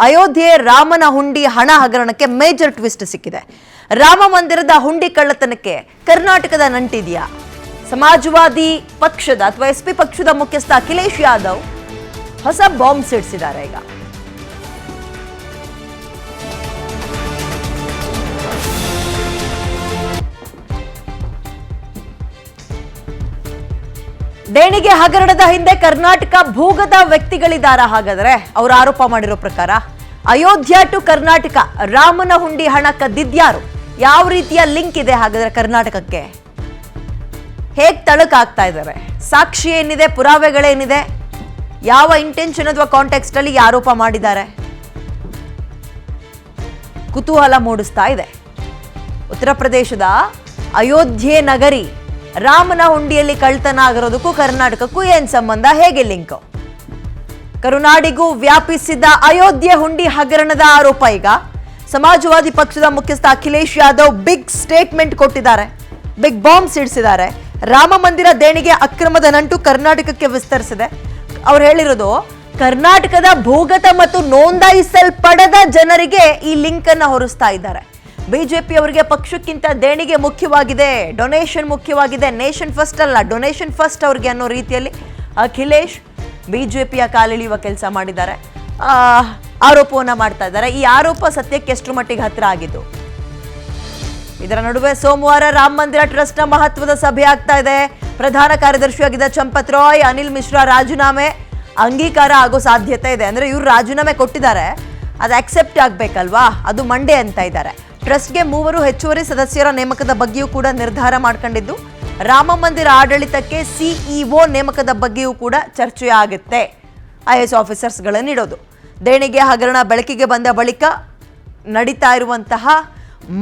ಅಯೋಧ್ಯೆ ರಾಮನ ಹುಂಡಿ ಹಣ ಹಗರಣಕ್ಕೆ ಮೇಜರ್ ಟ್ವಿಸ್ಟ್ ಸಿಕ್ಕಿದೆ. ರಾಮ ಮಂದಿರದ ಹುಂಡಿ ಕಳ್ಳತನಕ್ಕೆ ಕರ್ನಾಟಕದ ನಂಟಿದೆಯಾ? ಸಮಾಜವಾದಿ ಪಕ್ಷದ ಅಥವಾ ಎಸ್ಪಿ ಪಕ್ಷದ ಮುಖ್ಯಸ್ಥ ಅಖಿಲೇಶ್ ಯಾದವ್ ಹೊಸ ಬಾಂಬ್ ಸಿಡಿಸಿದ್ದಾರೆ. ಈಗ ದೇಣಿಗೆ ಹಗರಣದ ಹಿಂದೆ ಕರ್ನಾಟಕ ಭೂಗತ ವ್ಯಕ್ತಿಗಳಿದ್ದಾರಾ? ಹಾಗಾದ್ರೆ ಅವರು ಆರೋಪ ಮಾಡಿರೋ ಪ್ರಕಾರ ಅಯೋಧ್ಯ ಟು ಕರ್ನಾಟಕ ರಾಮನ ಹುಂಡಿ ಹಣ ಕದ್ದಿದ್ಯಾರು? ಯಾವ ರೀತಿಯ ಲಿಂಕ್ ಇದೆ ಹಾಗಾದ್ರೆ ಕರ್ನಾಟಕಕ್ಕೆ? ಹೇಗ್ ತಳಕ್ ಆಗ್ತಾ ಇದ್ದಾರೆ? ಸಾಕ್ಷಿ ಏನಿದೆ? ಪುರಾವೆಗಳೇನಿದೆ? ಯಾವ ಇಂಟೆನ್ಷನ್ ಅಥವಾ ಕಾಂಟೆಕ್ಸ್ಟ್ ಅಲ್ಲಿ ಆರೋಪ ಮಾಡಿದ್ದಾರೆ? ಕುತೂಹಲ ಮೂಡಿಸ್ತಾ ಇದೆ. ಉತ್ತರ ಪ್ರದೇಶದ ಅಯೋಧ್ಯೆ ನಗರಿ ರಾಮನ ಹುಂಡಿಯಲ್ಲಿ ಕಳ್ಳತನ ಆಗಿರೋದಕ್ಕೂ ಕರ್ನಾಟಕಕ್ಕೂ ಏನ್ ಸಂಬಂಧ? ಹೇಗೆ ಲಿಂಕ್? ಕರುನಾಡಿಗೂ ವ್ಯಾಪಿಸಿದ ಅಯೋಧ್ಯೆ ಹುಂಡಿ ಹಗರಣದ ಆರೋಪ ಈಗ ಸಮಾಜವಾದಿ ಪಕ್ಷದ ಮುಖ್ಯಸ್ಥ ಅಖಿಲೇಶ್ ಯಾದವ್ ಬಿಗ್ ಸ್ಟೇಟ್ಮೆಂಟ್ ಕೊಟ್ಟಿದ್ದಾರೆ, ಬಿಗ್ ಬಾಂಬ್ ಸಿಡಿಸಿದ್ದಾರೆ. ರಾಮ ಮಂದಿರ ದೇಣಿಗೆ ಅಕ್ರಮದ ನಂಟು ಕರ್ನಾಟಕಕ್ಕೆ ವಿಸ್ತರಿಸಿದೆ. ಅವ್ರು ಹೇಳಿರೋದು ಕರ್ನಾಟಕದ ಭೂಗತ ಮತ್ತು ನೋಂದಾಯಿಸಲ್ಪಡದ ಜನರಿಗೆ ಈ ಲಿಂಕ್ ಅನ್ನ ಹೊರಿಸ್ತಾ ಇದ್ದಾರೆ. ಬಿಜೆಪಿ ಅವರಿಗೆ ಪಕ್ಷಕ್ಕಿಂತ ದೇಣಿಗೆ ಮುಖ್ಯವಾಗಿದೆ, ಡೊನೇಷನ್ ಮುಖ್ಯವಾಗಿದೆ, ನೇಷನ್ ಫಸ್ಟ್ ಅಲ್ಲ ಡೊನೇಷನ್ ಫಸ್ಟ್ ಅವ್ರಿಗೆ ಅನ್ನೋ ರೀತಿಯಲ್ಲಿ ಅಖಿಲೇಶ್ ಬಿಜೆಪಿಯ ಕಾಲಿಳಿಯುವ ಕೆಲಸ ಮಾಡಿದ್ದಾರೆ, ಆರೋಪವನ್ನ ಮಾಡ್ತಾ ಇದ್ದಾರೆ. ಈ ಆರೋಪ ಸತ್ಯಕ್ಕೆ ಎಷ್ಟು ಮಟ್ಟಿಗೆ ಹತ್ತಿರ ಆಗಿದ್ದು? ಇದರ ನಡುವೆ ಸೋಮವಾರ ರಾಮ ಮಂದಿರ ಟ್ರಸ್ಟ್ನ ಮಹತ್ವದ ಸಭೆ ಆಗ್ತಾ ಇದೆ. ಪ್ರಧಾನ ಕಾರ್ಯದರ್ಶಿಯಾಗಿದ್ದ ಚಂಪತ್ ರಾಯ್, ಅನಿಲ್ ಮಿಶ್ರಾ ರಾಜೀನಾಮೆ ಅಂಗೀಕಾರ ಆಗೋ ಸಾಧ್ಯತೆ ಇದೆ. ಅಂದ್ರೆ ಇವ್ರು ರಾಜೀನಾಮೆ ಕೊಟ್ಟಿದ್ದಾರೆ, ಅದು ಅಕ್ಸೆಪ್ಟ್ ಆಗ್ಬೇಕಲ್ವಾ, ಅದು ಮಂಡೇ ಅಂತ ಇದ್ದಾರೆ. ಟ್ರಸ್ಟ್ಗೆ 3 ಹೆಚ್ಚುವರಿ ಸದಸ್ಯರ ನೇಮಕದ ಬಗ್ಗೆಯೂ ಕೂಡ ನಿರ್ಧಾರ ಮಾಡ್ಕೊಂಡಿದ್ದು, ರಾಮ ಮಂದಿರ ಆಡಳಿತಕ್ಕೆ ಸಿಇಒ ನೇಮಕದ ಬಗ್ಗೆಯೂ ಕೂಡ ಚರ್ಚೆ ಆಗುತ್ತೆ. IAS ಆಫೀಸರ್ಸ್ಗಳನ್ನು ಇಡೋದು. ದೇಣಿಗೆ ಹಗರಣ ಬೆಳಕಿಗೆ ಬಂದ ಬಳಿಕ ನಡೀತಾ ಇರುವಂತಹ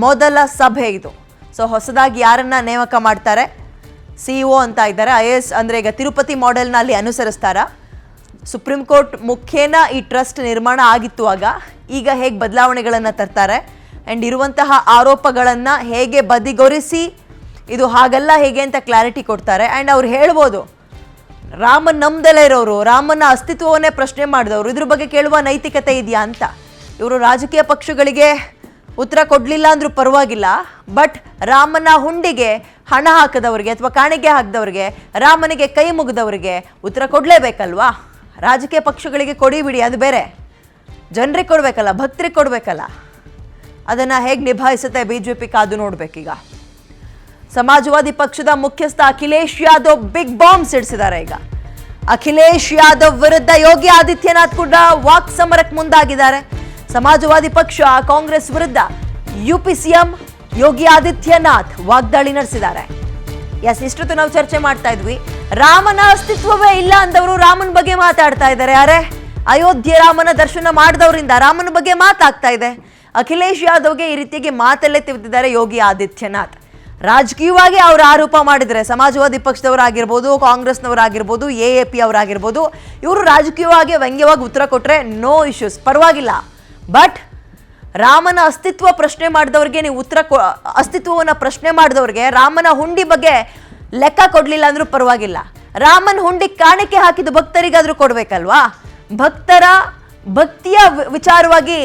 ಮೊದಲ ಸಭೆ ಇದು. ಸೊ ಹೊಸದಾಗಿ ಯಾರನ್ನ ನೇಮಕ ಮಾಡ್ತಾರೆ? ಸಿಇಒ ಅಂತ ಇದ್ದಾರೆ. IAS ಅಂದ್ರೆ ಈಗ ತಿರುಪತಿ ಮಾಡೆಲ್ನ ಅಲ್ಲಿ ಅನುಸರಿಸ್ತಾರ? ಸುಪ್ರೀಂ ಕೋರ್ಟ್ ಮುಖೇನ ಈ ಟ್ರಸ್ಟ್ ನಿರ್ಮಾಣ ಆಗಿತ್ತು ಆಗ, ಈಗ ಹೇಗೆ ಬದಲಾವಣೆಗಳನ್ನು ತರ್ತಾರೆ ಆ್ಯಂಡ್ ಇರುವಂತಹ ಆರೋಪಗಳನ್ನು ಹೇಗೆ ಬದಿಗೊರಿಸಿ ಇದು ಹಾಗಲ್ಲ ಹೇಗೆ ಅಂತ ಕ್ಲಾರಿಟಿ ಕೊಡ್ತಾರೆ. ಆ್ಯಂಡ್ ಅವ್ರು ಹೇಳ್ಬೋದು, ರಾಮನ್ ನಮ್ದೆಲ್ಲ ಇರೋರು, ರಾಮನ ಅಸ್ತಿತ್ವವನ್ನೇ ಪ್ರಶ್ನೆ ಮಾಡಿದವರು, ಇದ್ರ ಬಗ್ಗೆ ಕೇಳುವ ನೈತಿಕತೆ ಇದೆಯಾ ಅಂತ. ಇವರು ರಾಜಕೀಯ ಪಕ್ಷಗಳಿಗೆ ಉತ್ತರ ಕೊಡಲಿಲ್ಲ ಅಂದ್ರೂ ಪರವಾಗಿಲ್ಲ, ಬಟ್ ರಾಮನ ಹುಂಡಿಗೆ ಹಣ ಹಾಕದವ್ರಿಗೆ ಅಥವಾ ಕಾಣಿಕೆ ಹಾಕಿದವ್ರಿಗೆ, ರಾಮನಿಗೆ ಕೈ ಮುಗಿದವರಿಗೆ ಉತ್ತರ ಕೊಡಲೇಬೇಕಲ್ವಾ? ರಾಜಕೀಯ ಪಕ್ಷಗಳಿಗೆ ಕೊಡಿ ಬಿಡಿ, ಅದು ಬೇರೆ, ಜನರಿಗೆ ಕೊಡಬೇಕಲ್ಲ, ಭಕ್ತರಿಗೆ ಕೊಡಬೇಕಲ್ಲ. ಅದನ್ನು ಹೇಗೆ ನಿಭಾಯಿಸುತ್ತೆ ಬಿಜೆಪಿ ಕಾದು ನೋಡ್ಬೇಕೀಗ. ಸಮಾಜವಾದಿ ಪಕ್ಷದ ಮುಖ್ಯಸ್ಥ ಅಖಿಲೇಶ್ ಯಾದವ್ ಬಿಗ್ ಬಾಂಬ್ ಸಿಡಿಸಿದ್ದಾರೆ. ಈಗ ಅಖಿಲೇಶ್ ಯಾದವ್ ವಿರುದ್ಧ ಯೋಗಿ ಆದಿತ್ಯನಾಥ್ ಕೂಡ ವಾಕ್ ಸಮರಕ್ಕೆ ಮುಂದಾಗಿದ್ದಾರೆ. ಸಮಾಜವಾದಿ ಪಕ್ಷ ಕಾಂಗ್ರೆಸ್ ವಿರುದ್ಧ UP CM ಯೋಗಿ ಆದಿತ್ಯನಾಥ್ ವಾಗ್ದಾಳಿ ನಡೆಸಿದ್ದಾರೆ. ಇಷ್ಟೊತ್ತು ನಾವು ಚರ್ಚೆ ಮಾಡ್ತಾ ಇದ್ವಿ, ರಾಮನ ಅಸ್ತಿತ್ವವೇ ಇಲ್ಲ ಅಂದವರು ರಾಮನ ಬಗ್ಗೆ ಮಾತಾಡ್ತಾ ಇದ್ದಾರೆ. ಯಾರೇ ಅಯೋಧ್ಯೆ ರಾಮನ ದರ್ಶನ ಮಾಡಿದವರಿಂದ ರಾಮನ ಬಗ್ಗೆ ಮಾತಾಗ್ತಾ ಇದೆ. ಅಖಿಲೇಶ್ ಯಾದವ್ಗೆ ಈ ರೀತಿಯಾಗಿ ಮಾತಲ್ಲೇ ತಿವಿದಿದ್ದಾರೆ ಯೋಗಿ ಆದಿತ್ಯನಾಥ್. ರಾಜಕೀಯವಾಗಿ ಅವರು ಆರೋಪ ಮಾಡಿದರೆ ಸಮಾಜವಾದಿ ಪಕ್ಷದವರಾಗಿರ್ಬೋದು, ಕಾಂಗ್ರೆಸ್ನವರಾಗಿರ್ಬೋದು, AAP ಅವರಾಗಿರ್ಬೋದು, ಇವರು ರಾಜಕೀಯವಾಗಿ ವ್ಯಂಗ್ಯವಾಗಿ ಉತ್ತರ ಕೊಟ್ಟರೆ ನೋ ಇಶ್ಯೂಸ್, ಪರವಾಗಿಲ್ಲ. ಬಟ್ ರಾಮನ ಅಸ್ತಿತ್ವ ಪ್ರಶ್ನೆ ಮಾಡಿದವ್ರಿಗೆ ನೀವು ಅಸ್ತಿತ್ವವನ್ನು ಪ್ರಶ್ನೆ ಮಾಡಿದವ್ರಿಗೆ ರಾಮನ ಹುಂಡಿ ಬಗ್ಗೆ ಲೆಕ್ಕ ಕೊಡಲಿಲ್ಲ ಅಂದ್ರೂ ಪರವಾಗಿಲ್ಲ. ರಾಮನ ಹುಂಡಿ ಕಾಣಿಕೆ ಹಾಕಿದ ಭಕ್ತರಿಗಾದ್ರೂ ಕೊಡಬೇಕಲ್ವಾ? ಭಕ್ತರ ಭಕ್ತಿಯ ವಿಚಾರವಾಗಿ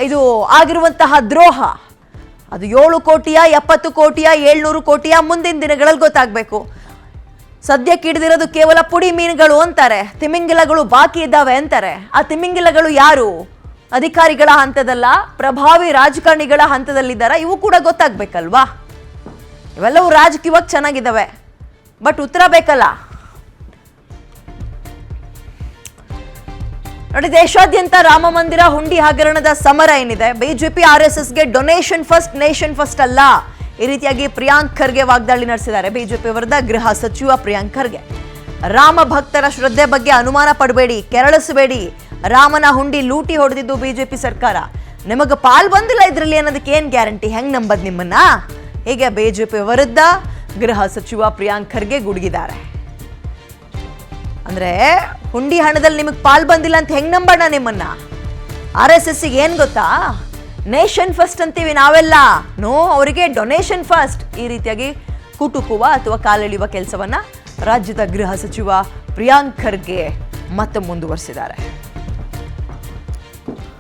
ಇದು ಆಗಿರುವಂತಹ ದ್ರೋಹ ಅದು 7 ಕೋಟಿಯ 70 ಕೋಟಿಯ 700 ಕೋಟಿಯ ಮುಂದಿನ ದಿನಗಳಲ್ಲಿ ಗೊತ್ತಾಗಬೇಕು. ಸದ್ಯಕ್ಕೆ ಹಿಡಿದಿರೋದು ಕೇವಲ ಪುಡಿ ಮೀನುಗಳು ಅಂತಾರೆ, ತಿಮಿಂಗಿಲಗಳು ಬಾಕಿ ಇದ್ದಾವೆ ಅಂತಾರೆ. ಆ ತಿಮಿಂಗಿಲಗಳು ಯಾರು? ಅಧಿಕಾರಿಗಳ ಹಂತದಲ್ಲ, ಪ್ರಭಾವಿ ರಾಜಕಾರಣಿಗಳ ಹಂತದಲ್ಲಿದ್ದಾರಾ? ಇವು ಕೂಡ ಗೊತ್ತಾಗ್ಬೇಕಲ್ವಾ? ಇವೆಲ್ಲವೂ ರಾಜಕೀಯವಾಗಿ ಚೆನ್ನಾಗಿದ್ದಾವೆ, ಬಟ್ ಉತ್ತರ ಬೇಕಲ್ಲ. ನೋಡಿ, ದೇಶಾದ್ಯಂತ ರಾಮ ಮಂದಿರ ಹುಂಡಿ ಹಗರಣದ ಸಮರ ಏನಿದೆ, ಬಿಜೆಪಿ RSSಗೆ ಡೊನೇಷನ್ ಫಸ್ಟ್ ನೇಷನ್ ಫಸ್ಟ್ ಅಲ್ಲ, ಈ ರೀತಿಯಾಗಿ ಪ್ರಿಯಾಂಕ್ ಖರ್ಗೆ ವಾಗ್ದಾಳಿ ನಡೆಸಿದ್ದಾರೆ. ಬಿಜೆಪಿ ವಿರುದ್ಧ ಗೃಹ ಸಚಿವ ಪ್ರಿಯಾಂಕ್ ಖರ್ಗೆ ರಾಮ ಭಕ್ತರ ಶ್ರದ್ಧೆ ಬಗ್ಗೆ ಅನುಮಾನ ಪಡಬೇಡಿ, ಕೆರಳಿಸಬೇಡಿ, ರಾಮನ ಹುಂಡಿ ಲೂಟಿ ಹೊಡೆದಿದ್ದು ಬಿಜೆಪಿ ಸರ್ಕಾರ, ನಿಮಗೆ ಪಾಲ್ ಬಂದಿಲ್ಲ ಇದರಲ್ಲಿ ಅನ್ನೋದಕ್ಕೆ ಏನ್ ಗ್ಯಾರಂಟಿ? ಹೆಂಗ್ ನಂಬದ್ ನಿಮ್ಮನ್ನ? ಹೀಗೆ ಬಿಜೆಪಿ ವಿರುದ್ಧ ಗೃಹ ಸಚಿವ ಪ್ರಿಯಾಂಕ್ ಖರ್ಗೆ ಗುಡುಗಿದ್ದಾರೆ. ಅಂದ್ರೆ ಹುಂಡಿ ಹಣದಲ್ಲಿ ನಿಮಗೆ ಪಾಲ್ ಬಂದಿಲ್ಲ ಅಂತ ಹೆಂಗ್ ನಂಬೋಣ ನಿಮ್ಮನ್ನ? RSSಗೆ ಏನ್ ಗೊತ್ತಾ, ನೇಷನ್ ಫಸ್ಟ್ ಅಂತೀವಿ ನಾವೆಲ್ಲ, ನೋ, ಅವರಿಗೆ ಡೊನೇಷನ್ ಫಸ್ಟ್. ಈ ರೀತಿಯಾಗಿ ಕುಟುಕುವ ಅಥವಾ ಕಾಲೆಳೆಯುವ ಕೆಲಸವನ್ನ ರಾಜ್ಯದ ಗೃಹ ಸಚಿವ ಪ್ರಿಯಾಂಕ್ ಖರ್ಗೆ ಮತ್ತೆ ಮುಂದುವರಿಸಿದ್ದಾರೆ.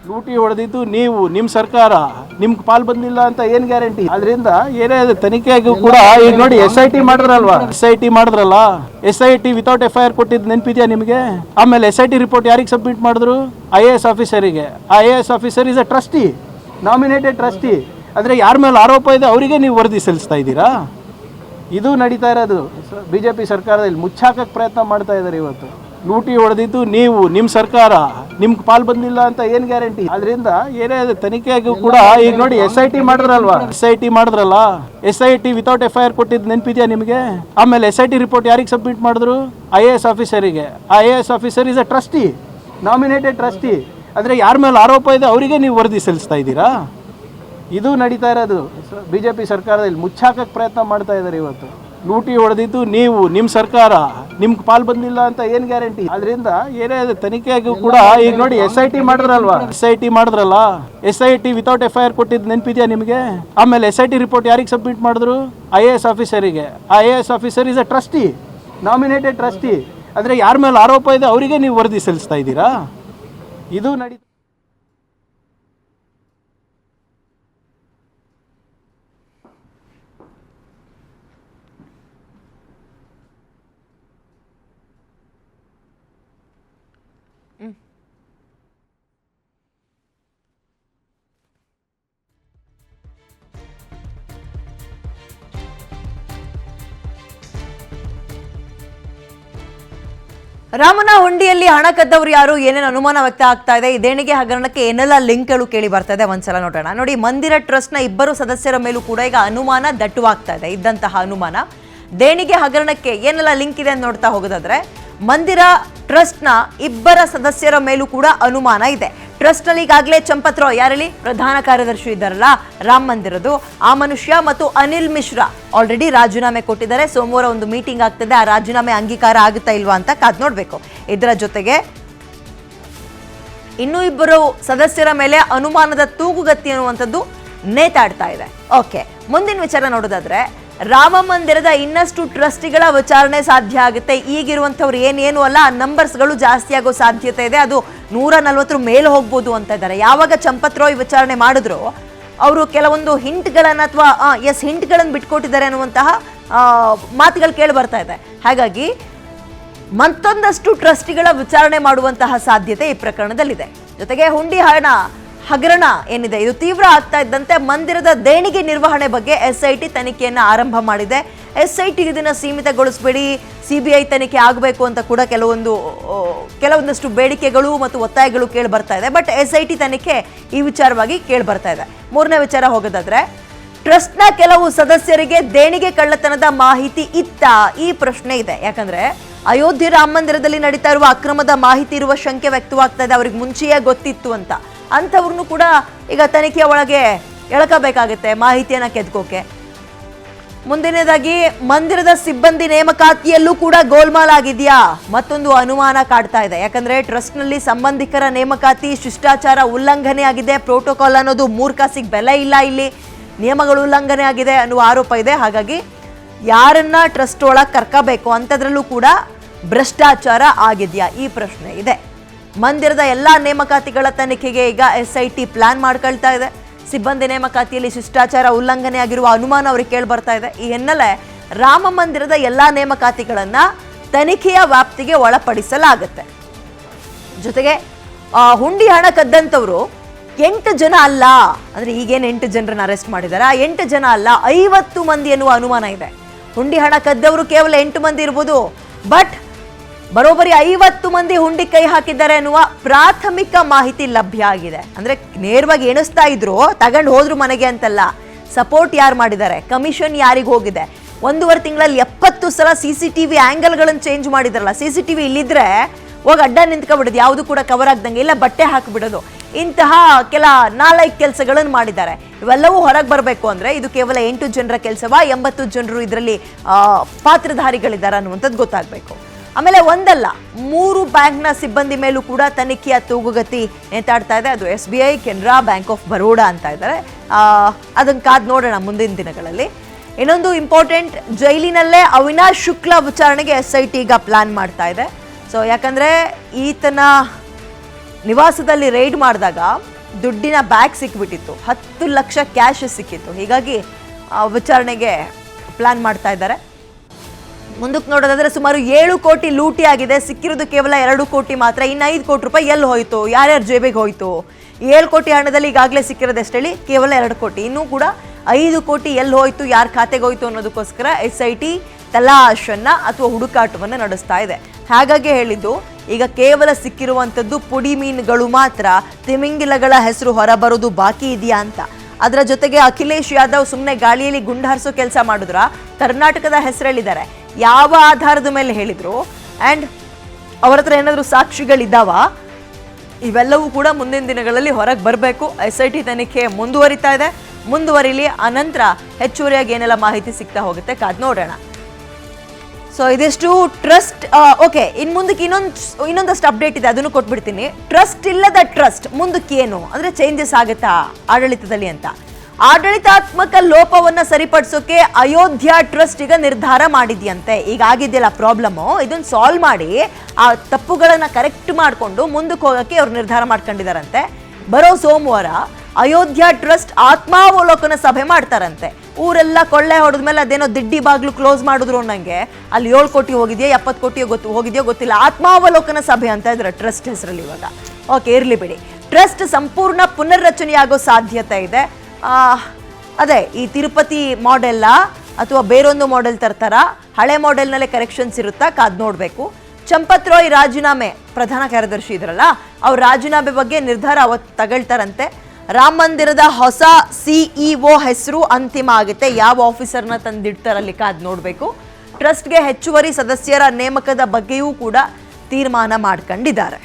ಲೂಟಿ ಹೊಡೆದಿದ್ದು ನೀವು, ನಿಮ್ಮ ಸರ್ಕಾರ, ನಿಮ್ಗೆ ಪಾಲ್ ಬಂದಿಲ್ಲ ಅಂತ ಏನು ಗ್ಯಾರಂಟಿ? ಅದರಿಂದ ಏನೇ ತನಿಖೆಗೂ ಕೂಡ ಈಗ ನೋಡಿ SIT ಮಾಡಿದ್ರಲ್ವಾ, SIT ವಿತೌಟ್ FIR ಕೊಟ್ಟಿದ್ದು ನೆನಪಿದೆಯಾ ನಿಮಗೆ? ಆಮೇಲೆ SIT ರಿಪೋರ್ಟ್ ಯಾರಿಗೆ ಸಬ್ಮಿಟ್ ಮಾಡಿದ್ರು? IAS ಆಫೀಸರಿಗೆ. IAS officer is a trustee, nominated trustee. ಅಂದರೆ ಯಾರ ಮೇಲೆ ಆರೋಪ ಇದೆ ಅವರಿಗೆ ನೀವು ವರದಿ ಸಲ್ಲಿಸ್ತಾ ಇದ್ದೀರಾ? ಇದು ನಡೀತಾ ಇರೋದು. BJP ಸರ್ಕಾರದಲ್ಲಿ ಮುಚ್ಚಾಕಕ್ಕೆ ಪ್ರಯತ್ನ ಮಾಡ್ತಾ ಇದ್ದಾರೆ. ಇವತ್ತು ಲೂಟಿ ಹೊಡೆದಿದ್ದು ನೀವು, ನಿಮ್ಮ ಸರ್ಕಾರ, ನಿಮ್ಗೆ ಪಾಲ್ ಬಂದಿಲ್ಲ ಅಂತ ಏನು ಗ್ಯಾರಂಟಿ? ಅದರಿಂದ ಏನೇ ತನಿಖೆಗೂ ಕೂಡ ಈಗ ನೋಡಿ SIT ಮಾಡಿದ್ರಲ್ವಾ, SIT ವಿತೌಟ್ FIR ಕೊಟ್ಟಿದ್ದು ನೆನಪಿದೆಯಾ ನಿಮಗೆ? ಆಮೇಲೆ SIT ರಿಪೋರ್ಟ್ ಯಾರಿಗೆ ಸಬ್ಮಿಟ್ ಮಾಡಿದ್ರು? IAS ಆಫೀಸರಿಗೆ. IAS officer is a trustee, nominated trustee. ಅಂದರೆ ಯಾರ ಮೇಲೆ ಆರೋಪ ಇದೆ ಅವರಿಗೆ ನೀವು ವರದಿ ಸಲ್ಲಿಸ್ತಾ ಇದ್ದೀರಾ? ಇದು ನಡೀತಾ ಇರೋದು. BJP ಸರ್ಕಾರದಲ್ಲಿ ಮುಚ್ಚಾಕಕ್ಕೆ ಪ್ರಯತ್ನ ಮಾಡ್ತಾ ಇದ್ದಾರೆ. ಇವತ್ತು ಲೂಟಿ ಹೊಡೆದಿದ್ದು ನೀವು, ನಿಮ್ಮ ಸರ್ಕಾರ, ನಿಮ್ಗೆ ಪಾಲ್ ಬಂದಿಲ್ಲ ಅಂತ ಏನು ಗ್ಯಾರಂಟಿ? ಅದರಿಂದ ಏನೇ ತನಿಖೆಗೂ ಕೂಡ ಈಗ ನೋಡಿ SIT ಮಾಡಿದ್ರಲ್ವಾ, SIT ವಿತೌಟ್ FIR ಕೊಟ್ಟಿದ್ದು ನೆನಪಿದೆಯಾ ನಿಮಗೆ? ಆಮೇಲೆ SIT ರಿಪೋರ್ಟ್ ಯಾರಿಗೆ ಸಬ್ಮಿಟ್ ಮಾಡಿದ್ರು? IAS ಆಫೀಸರಿಗೆ. IAS officer is a trustee, nominated trustee. ಅಂದರೆ ಯಾರ ಮೇಲೆ ಆರೋಪ ಇದೆ ಅವರಿಗೆ ನೀವು ವರದಿ ಸಲ್ಲಿಸ್ತಾ ಇದ್ದೀರಾ? ಇದು ನಡೀತಾ ರಾಮನ ಹುಂಡಿಯಲ್ಲಿ ಹಣ ಕದ್ದವರು ಯಾರು, ಏನೇನು ಅನುಮಾನ ವ್ಯಕ್ತ ಆಗ್ತಾ ಇದೆ, ಈ ದೇಣಿಗೆ ಹಗರಣಕ್ಕೆ ಏನೆಲ್ಲ ಲಿಂಕ್ಗಳು ಕೇಳಿ ಬರ್ತಾ ಇದೆ, ಒಂದ್ಸಲ ನೋಡೋಣ. ನೋಡಿ, ಮಂದಿರ ಟ್ರಸ್ಟ್ನ ಇಬ್ಬರು ಸದಸ್ಯರ ಮೇಲೂ ಕೂಡ ಈಗ ಅನುಮಾನ ದಟ್ಟವಾಗ್ತಾ ಇದೆ. ಇದ್ದಂತಹ ಅನುಮಾನ ದೇಣಿಗೆ ಹಗರಣಕ್ಕೆ ಏನೆಲ್ಲ ಲಿಂಕ್ ಇದೆ ಅಂತ ನೋಡ್ತಾ ಹೋಗೋದಾದ್ರೆ, ಮಂದಿರ ಟ್ರಸ್ಟ್ನ ಇಬ್ಬರ ಸದಸ್ಯರ ಮೇಲೂ ಕೂಡ ಅನುಮಾನ ಇದೆ. ಟ್ರಸ್ಟ್ ನಲ್ಲಿ ಈಗಾಗಲೇ ಚಂಪತ್ ರಾಯ್, ಯಾರಲ್ಲಿ ಪ್ರಧಾನ ಕಾರ್ಯದರ್ಶಿ ಇದ್ದಾರಲ್ಲ ರಾಮ ಮಂದಿರದು, ಆ ಮನುಷ್ಯ ಮತ್ತು ಅನಿಲ್ ಮಿಶ್ರಾ ಆಲ್ರೆಡಿ ರಾಜೀನಾಮೆ ಕೊಟ್ಟಿದ್ದಾರೆ. ಸೋಮವಾರ ಒಂದು ಮೀಟಿಂಗ್ ಆಗ್ತದೆ, ಆ ರಾಜೀನಾಮೆ ಅಂಗೀಕಾರ ಆಗುತ್ತಾ ಇಲ್ವಾ ಅಂತ ಕಾದ್ ನೋಡ್ಬೇಕು. ಇದರ ಜೊತೆಗೆ ಇನ್ನೂ ಇಬ್ಬರು ಸದಸ್ಯರ ಮೇಲೆ ಅನುಮಾನದ ತೂಗುಗತ್ತಿ ಅನ್ನುವಂಥದ್ದು ನೇತಾಡ್ತಾ ಇದೆ. ಓಕೆ, ಮುಂದಿನ ವಿಚಾರ ನೋಡೋದಾದ್ರೆ, ರಾಮ ಮಂದಿರದ ಇನ್ನಷ್ಟು ಟ್ರಸ್ಟಿಗಳ ವಿಚಾರಣೆ ಸಾಧ್ಯ ಆಗುತ್ತೆ. ಈಗಿರುವಂಥವ್ರು ಏನೇನು ಅಲ್ಲ, ಆ ನಂಬರ್ಸ್ಗಳು ಜಾಸ್ತಿ ಆಗೋ ಸಾಧ್ಯತೆ ಇದೆ. ಅದು 140 ಮೇಲೆ ಹೋಗ್ಬೋದು ಅಂತ ಇದ್ದಾರೆ. ಯಾವಾಗ ಚಂಪತ್ ರಾಯ್ ವಿಚಾರಣೆ ಮಾಡಿದ್ರು ಅವರು ಕೆಲವೊಂದು ಹಿಂಟ್ಗಳನ್ನು ಅಥವಾ ಹಿಂಟ್ಗಳನ್ನು ಬಿಟ್ಕೊಟ್ಟಿದ್ದಾರೆ ಅನ್ನುವಂತಹ ಮಾತುಗಳು ಕೇಳಿ ಬರ್ತಾ ಇದೆ. ಹಾಗಾಗಿ ಮತ್ತೊಂದಷ್ಟು ಟ್ರಸ್ಟಿಗಳ ವಿಚಾರಣೆ ಮಾಡುವಂತಹ ಸಾಧ್ಯತೆ ಈ ಪ್ರಕರಣದಲ್ಲಿದೆ. ಜೊತೆಗೆ ಹುಂಡಿ ಹಗರಣ ಏನಿದೆ ಇದು ತೀವ್ರ ಆಗ್ತಾ ಇದ್ದಂತೆ ಮಂದಿರದ ದೇಣಿಗೆ ನಿರ್ವಹಣೆ ಬಗ್ಗೆ SIT ತನಿಖೆಯನ್ನು ಆರಂಭ ಮಾಡಿದೆ. SIT ಇದನ್ನ ಸೀಮಿತಗೊಳಿಸಬೇಡಿ, CBI ತನಿಖೆ ಆಗಬೇಕು ಅಂತ ಕೂಡ ಕೆಲವೊಂದಷ್ಟು ಬೇಡಿಕೆಗಳು ಮತ್ತು ಒತ್ತಾಯಗಳು ಕೇಳಿ ಬರ್ತಾ ಇದೆ. ಬಟ್ SIT ತನಿಖೆ ಈ ವಿಚಾರವಾಗಿ ಕೇಳಿ ಬರ್ತಾ ಇದೆ. ಮೂರನೇ ವಿಚಾರ ಹೋಗೋದಾದ್ರೆ, ಟ್ರಸ್ಟ್ನ ಕೆಲವು ಸದಸ್ಯರಿಗೆ ದೇಣಿಗೆ ಕಳ್ಳತನದ ಮಾಹಿತಿ ಇತ್ತಾ, ಈ ಪ್ರಶ್ನೆ ಇದೆ. ಯಾಕಂದ್ರೆ ಅಯೋಧ್ಯೆ ರಾಮ ಮಂದಿರದಲ್ಲಿ ನಡೀತಾ ಇರುವ ಅಕ್ರಮದ ಮಾಹಿತಿ ಇರುವ ಶಂಕೆ ವ್ಯಕ್ತವಾಗ್ತಾ ಇದೆ. ಅವ್ರಿಗೆ ಮುಂಚೆಯೇ ಗೊತ್ತಿತ್ತು ಅಂತ. ಅಂಥವ್ರನ್ನು ಕೂಡ ಈಗ ತನಿಖೆಯ ಒಳಗೆ ಎಳ್ಕೋಬೇಕಾಗುತ್ತೆ ಮಾಹಿತಿಯನ್ನ ಕೆದ್ಕೋಕೆ. ಮುಂದಿನದಾಗಿ, ಮಂದಿರದ ಸಿಬ್ಬಂದಿ ನೇಮಕಾತಿಯಲ್ಲೂ ಕೂಡ ಗೋಲ್ಮಾಲ್ ಆಗಿದೆಯಾ, ಮತ್ತೊಂದು ಅನುಮಾನ ಕಾಡ್ತಾ ಇದೆ. ಯಾಕಂದ್ರೆ ಟ್ರಸ್ಟ್ನಲ್ಲಿ ಸಂಬಂಧಿಕರ ನೇಮಕಾತಿ ಶಿಷ್ಟಾಚಾರ ಉಲ್ಲಂಘನೆ ಆಗಿದೆ. ಪ್ರೋಟೋಕಾಲ್ ಅನ್ನೋದು ಮೂರ್ಖಾಸಿಗೆ ಬೆಲೆ ಇಲ್ಲ, ಇಲ್ಲಿ ನಿಯಮಗಳು ಉಲ್ಲಂಘನೆ ಆಗಿದೆ ಅನ್ನುವ ಆರೋಪ ಇದೆ. ಹಾಗಾಗಿ ಯಾರನ್ನ ಟ್ರಸ್ಟ್ ಒಳಗೆ ಕರ್ಕೋಬೇಕು ಅಂಥದ್ರಲ್ಲೂ ಕೂಡ ಭ್ರಷ್ಟಾಚಾರ ಆಗಿದೆಯಾ, ಈ ಪ್ರಶ್ನೆ ಇದೆ. ಮಂದಿರದ ಎಲ್ಲ ನೇಮಕಾತಿಗಳ ತನಿಖೆಗೆ ಈಗ SIT ಪ್ಲಾನ್ ಮಾಡ್ಕೊಳ್ತಾ ಇದೆ. ಸಿಬ್ಬಂದಿ ನೇಮಕಾತಿಯಲ್ಲಿ ಶಿಷ್ಟಾಚಾರ ಉಲ್ಲಂಘನೆ ಆಗಿರುವ ಅನುಮಾನ ಅವ್ರಿಗೆ ಕೇಳಿ ಬರ್ತಾ ಇದೆ. ಈ ಹಿನ್ನೆಲೆ ರಾಮ ಮಂದಿರದ ಎಲ್ಲ ನೇಮಕಾತಿಗಳನ್ನ ತನಿಖೆಯ ವ್ಯಾಪ್ತಿಗೆ ಒಳಪಡಿಸಲಾಗುತ್ತೆ. ಜೊತೆಗೆ ಹುಂಡಿ ಹಣ ಕದ್ದಂಥವ್ರು 8 ಜನ ಅಲ್ಲ, ಅಂದ್ರೆ ಈಗೇನು 8 ಜನರನ್ನ ಅರೆಸ್ಟ್ ಮಾಡಿದ್ದಾರೆ, ಆ 8 ಜನ ಅಲ್ಲ 50 ಮಂದಿ ಎನ್ನುವ ಅನುಮಾನ ಇದೆ. ಹುಂಡಿ ಹಣ ಕದ್ದವರು ಕೇವಲ 8 ಮಂದಿ ಇರ್ಬೋದು, ಬಟ್ ಬರೋಬ್ಬರಿ 50 ಮಂದಿ ಹುಂಡಿ ಕೈ ಹಾಕಿದ್ದಾರೆ ಅನ್ನುವ ಪ್ರಾಥಮಿಕ ಮಾಹಿತಿ ಲಭ್ಯ ಆಗಿದೆ. ಅಂದ್ರೆ ನೇರವಾಗಿ ಎಣಿಸ್ತಾ ಇದ್ರು, ತಗೊಂಡು ಹೋದ್ರು ಮನೆಗೆ ಅಂತಲ್ಲ. ಸಪೋರ್ಟ್ ಯಾರು ಮಾಡಿದ್ದಾರೆ, ಕಮಿಷನ್ ಯಾರಿಗೆ ಹೋಗಿದೆ, 1.5 ತಿಂಗಳಲ್ಲಿ 70 ಸಲ CCTV ಆಂಗಲ್ಗಳನ್ನು ಚೇಂಜ್ ಮಾಡಿದಾರಲ್ಲ. CCTV ಇಲ್ಲಿದ್ರೆ ಹೋಗಿ ಅಡ್ಡ ನಿಂತ್ಕೊಬಿಡೋದು, ಯಾವುದು ಕೂಡ ಕವರ್ ಆಗ್ದಂಗೆ, ಇಲ್ಲ ಬಟ್ಟೆ ಹಾಕಿಬಿಡೋದು, ಇಂತಹ ಕೆಲ ನಾಲೈಕ್ ಕೆಲಸಗಳನ್ನು ಮಾಡಿದ್ದಾರೆ. ಇವೆಲ್ಲವೂ ಹೊರಗೆ ಬರಬೇಕು ಅಂದ್ರೆ ಇದು ಕೇವಲ 8 ಜನರ ಕೆಲಸವಾ, 80 ಜನರು ಇದರಲ್ಲಿ ಪಾತ್ರಧಾರಿಗಳಿದ್ದಾರೆ ಅನ್ನುವಂಥದ್ದು ಗೊತ್ತಾಗಬೇಕು. ಆಮೇಲೆ ಒಂದಲ್ಲ 3 ಬ್ಯಾಂಕ್ನ ಸಿಬ್ಬಂದಿ ಮೇಲೂ ಕೂಡ ತನಿಖೆಯ ತೂಗುಗತಿ ನೇತಾಡ್ತಾ ಇದೆ. ಅದು SBI, Canara, bank of Baroda ಅಂತ ಇದ್ದಾರೆ. ಅದನ್ನು ಕಾದ್ ನೋಡೋಣ ಮುಂದಿನ ದಿನಗಳಲ್ಲಿ. ಇನ್ನೊಂದು ಇಂಪಾರ್ಟೆಂಟ್, ಜೈಲಿನಲ್ಲೇ ಅವಿನಾಶ್ ಶುಕ್ಲಾ ವಿಚಾರಣೆಗೆ SIT ಈಗ ಪ್ಲಾನ್ ಮಾಡ್ತಾ ಇದೆ. ಸೊ ಯಾಕಂದ್ರೆ ಈತನ ನಿವಾಸದಲ್ಲಿ ರೈಡ್ ಮಾಡಿದಾಗ ದುಡ್ಡಿನ ಬ್ಯಾಗ್ ಸಿಕ್ಬಿಟ್ಟಿತ್ತು, 10 ಲಕ್ಷ ಕ್ಯಾಶ್ ಸಿಕ್ಕಿತ್ತು. ಹೀಗಾಗಿ ವಿಚಾರಣೆಗೆ ಪ್ಲಾನ್ ಮಾಡ್ತಾ ಇದ್ದಾರೆ. ಮುಂದಕ್ಕೆ ನೋಡೋದಾದ್ರೆ ಸುಮಾರು 7 ಕೋಟಿ ಲೂಟಿ ಆಗಿದೆ. ಸಿಕ್ಕಿರೋದು ಕೇವಲ 2 ಕೋಟಿ ಮಾತ್ರ. ಇನ್ನು 5 ಕೋಟಿ ರೂಪಾಯಿ ಎಲ್ಲಿ ಹೋಯಿತು, ಯಾರ್ಯಾರ ಜೇಬಿಗೆ ಹೋಯಿತು? 7 ಕೋಟಿ ಹಣದಲ್ಲಿ ಈಗಾಗಲೇ ಸಿಕ್ಕಿರೋದು ಎಷ್ಟೇಳಿ ಕೇವಲ 2 ಕೋಟಿ. ಇನ್ನೂ ಕೂಡ 5 ಕೋಟಿ ಎಲ್ಲಿ ಹೋಯಿತು, ಯಾರ ಖಾತೆಗೆ ಹೋಯಿತು ಅನ್ನೋದಕ್ಕೋಸ್ಕರ SIT ತಲಾಶನ್ನ ಅಥವಾ ಹುಡುಕಾಟವನ್ನು ನಡೆಸ್ತಾ ಇದೆ. ಹಾಗಾಗಿ ಹೇಳಿದ್ದು, ಈಗ ಕೇವಲ ಸಿಕ್ಕಿರುವಂಥದ್ದು ಪುಡಿ ಮೀನುಗಳು ಮಾತ್ರ, ತಿಮಿಂಗಿಲಗಳ ಹೆಸರು ಹೊರಬರೋದು ಬಾಕಿ ಇದೆಯಾ ಅಂತ. ಅದರ ಜೊತೆಗೆ ಅಖಿಲೇಶ್ ಯಾದವ್ ಸುಮ್ಮನೆ ಗಾಳಿಯಲ್ಲಿ ಗುಂಡು ಹಾರಿಸೋ ಕೆಲಸ ಮಾಡಿದ್ರ, ಕರ್ನಾಟಕದ ಹೆಸರು ಹೇಳಿದ್ದಾರೆ, ಯಾವ ಆಧಾರದ ಮೇಲೆ ಹೇಳಿದ್ರು, ಆ್ಯಂಡ್ ಅವರ ಹತ್ರ ಏನಾದರೂ ಸಾಕ್ಷಿಗಳಿದ್ದಾವ, ಇವೆಲ್ಲವೂ ಕೂಡ ಮುಂದಿನ ದಿನಗಳಲ್ಲಿ ಹೊರಗೆ ಬರಬೇಕು. SIT ತನಿಖೆ ಮುಂದುವರಿತಾ ಇದೆ, ಮುಂದುವರಿಲಿ. ಅನಂತರ ಹೆಚ್ಚುವರಿಯಾಗಿ ಏನೆಲ್ಲ ಮಾಹಿತಿ ಸಿಗ್ತಾ ಹೋಗುತ್ತೆ, ಕಾದ್ ನೋಡೋಣ. ಸೊ ಇದಿಷ್ಟು ಟ್ರಸ್ಟ್. ಓಕೆ, ಇನ್ನು ಮುಂದಕ್ಕೆ ಇನ್ನೊಂದಷ್ಟು ಅಪ್ಡೇಟ್ ಇದೆ, ಅದನ್ನು ಕೊಟ್ಬಿಡ್ತೀನಿ. ಟ್ರಸ್ಟ್ ಇಲ್ಲದ ಟ್ರಸ್ಟ್ ಮುಂದಕ್ಕೆ ಏನು ಅಂದರೆ ಚೇಂಜಸ್ ಆಗುತ್ತಾ ಆಡಳಿತದಲ್ಲಿ ಅಂತ. ಆಡಳಿತಾತ್ಮಕ ಲೋಪವನ್ನ ಸರಿಪಡಿಸೋಕೆ ಅಯೋಧ್ಯ ಟ್ರಸ್ಟ್ ಈಗ ನಿರ್ಧಾರ ಮಾಡಿದ್ಯಂತೆ. ಈಗ ಆಗಿದೆಯಲ್ಲ ಪ್ರಾಬ್ಲಮ್ಮು, ಇದನ್ನು ಸಾಲ್ವ್ ಮಾಡಿ ಆ ತಪ್ಪುಗಳನ್ನು ಕರೆಕ್ಟ್ ಮಾಡಿಕೊಂಡು ಮುಂದಕ್ಕೆ ಹೋಗೋಕ್ಕೆ ಅವ್ರು ನಿರ್ಧಾರ ಮಾಡ್ಕೊಂಡಿದ್ದಾರಂತೆ. ಬರೋ ಸೋಮವಾರ ಅಯೋಧ್ಯ ಟ್ರಸ್ಟ್ ಆತ್ಮಾವಲೋಕನ ಸಭೆ ಮಾಡ್ತಾರಂತೆ. ಊರೆಲ್ಲ ಕೊಳ್ಳೆ ಹೊಡೆದ್ಮೇಲೆ ಅದೇನೋ ದಿಡ್ಡಿ ಬಾಗ್ಲು ಕ್ಲೋಸ್ ಮಾಡಿದ್ರು ಅನ್ನಂಗೆ ಅಲ್ಲಿ 7 ಕೋಟಿ ಹೋಗಿದೆಯಾ 70 ಕೋಟಿ ಹೋಗಿದೆಯೋ ಗೊತ್ತಿಲ್ಲ. ಆತ್ಮಾವಲೋಕನ ಸಭೆ ಅಂತ ಇದ್ರೆ ಟ್ರಸ್ಟ್ ಹೆಸರಲ್ಲಿ ಇವಾಗ. ಓಕೆ, ಇರಲಿ ಬಿಡಿ. ಟ್ರಸ್ಟ್ ಸಂಪೂರ್ಣ ಪುನರ್ರಚನೆಯಾಗೋ ಸಾಧ್ಯತೆ ಇದೆ. ಅದೇ ಈ ತಿರುಪತಿ ಮಾಡೆಲ್ಲ ಅಥವಾ ಬೇರೊಂದು ಮಾಡೆಲ್ ತರ್ತಾರ, ಹಳೆ ಮಾಡೆಲ್ನಲ್ಲೇ ಕರೆಕ್ಷನ್ಸ್ ಇರುತ್ತಾ, ಕಾದ್ ನೋಡಬೇಕು. ಚಂಪತ್ ರಾಯ್ ರಾಜೀನಾಮೆ, ಪ್ರಧಾನ ಕಾರ್ಯದರ್ಶಿ ಇದ್ರಲ್ಲ, ಅವ್ರ ರಾಜೀನಾಮೆ ಬಗ್ಗೆ ನಿರ್ಧಾರ ಅವತ್ತು ತಗೊಳ್ತಾರಂತೆ. ರಾಮ ಮಂದಿರದ ಹೊಸ CEO ಹೆಸರು ಅಂತಿಮ ಆಗುತ್ತೆ. ಯಾವ ಆಫೀಸರ್ನ ತಂದಿಡ್ತಾರಲ್ಲಿ ಕಾದ್ ನೋಡಬೇಕು. ಟ್ರಸ್ಟ್ಗೆ ಹೆಚ್ಚುವರಿ ಸದಸ್ಯರ ನೇಮಕದ ಬಗ್ಗೆಯೂ ಕೂಡ ತೀರ್ಮಾನ ಮಾಡ್ಕೊಂಡಿದ್ದಾರೆ.